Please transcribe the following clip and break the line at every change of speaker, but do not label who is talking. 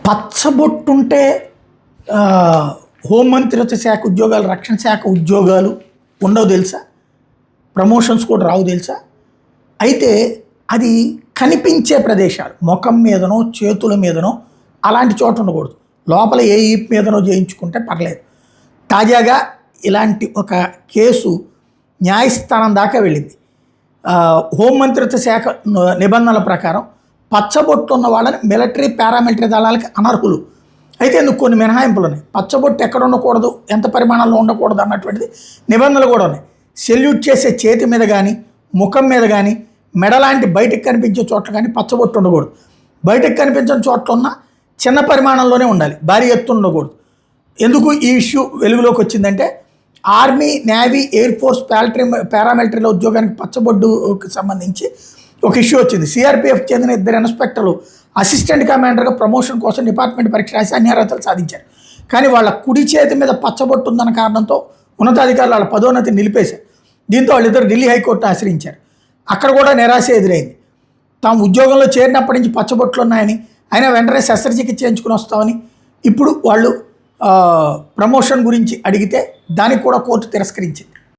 పచ్చబొట్టుంటే హోంమంత్రిత్వ శాఖ ఉద్యోగాలు, రక్షణ శాఖ ఉద్యోగాలు ఉండవు తెలుసా? ప్రమోషన్స్ కూడా రావు తెలుసా? అయితే అది కనిపించే ప్రదేశాలు, ముఖం మీదనో చేతుల మీదనో అలాంటి చోట ఉండకూడదు. లోపల ఏ ఈప్ మీదనో చేయించుకుంటే పర్లేదు. తాజాగా ఇలాంటి ఒక కేసు న్యాయస్థానం దాకా వెళ్ళింది. హోంమంత్రిత్వ శాఖ నిబంధనల ప్రకారం పచ్చబొట్టు ఉన్న వాళ్ళని మిలిటరీ పారామిలిటరీ దళాలకి అనర్హులు. అయితే ఇందుకు కొన్ని మినహాయింపులు ఉన్నాయి. పచ్చబొట్టు ఎక్కడ ఉండకూడదు, ఎంత పరిమాణంలో ఉండకూడదు అన్నటువంటిది నిబంధనలు కూడా ఉన్నాయి. సెల్యూట్ చేసే చేతి మీద కానీ, ముఖం మీద కానీ, మెడ లాంటి బయటకు కనిపించే చోట్ల కానీ పచ్చబొట్టు ఉండకూడదు. బయటకు కనిపించిన చోట్ల ఉన్న చిన్న పరిమాణంలోనే ఉండాలి, భారీ ఎత్తు ఉండకూడదు. ఎందుకు ఈ ఇష్యూ వెలుగులోకి వచ్చిందంటే, ఆర్మీ, నేవీ, ఎయిర్ ఫోర్స్, పారామిలిటరీలో ఉద్యోగానికి పచ్చబొడ్డుకి సంబంధించి ఒక ఇష్యూ వచ్చింది. సిఆర్పిఎఫ్ చెందిన 2 ఇన్స్పెక్టర్లు అసిస్టెంట్ కమాండర్గా ప్రమోషన్ కోసం డిపార్ట్మెంట్ పరీక్ష రాసి అన్ని అర్హతలు సాధించారు. కానీ వాళ్ళ కుడి చేతి మీద పచ్చబొట్టు ఉందన్న కారణంతో ఉన్నతాధికారులు వాళ్ళ పదోన్నతిని నిలిపేశారు. దీంతో వాళ్ళిద్దరు ఢిల్లీ హైకోర్టును ఆశ్రయించారు. అక్కడ కూడా నిరాశ ఎదురైంది. తాము ఉద్యోగంలో చేరినప్పటి నుంచి పచ్చబొట్లు ఉన్నాయని, అయినా వెంటనే శస్త్రచికిత్స చేయించుకుని వస్తామని ఇప్పుడు వాళ్ళు ప్రమోషన్ గురించి అడిగితే దానికి కూడా కోర్టు తిరస్కరించింది.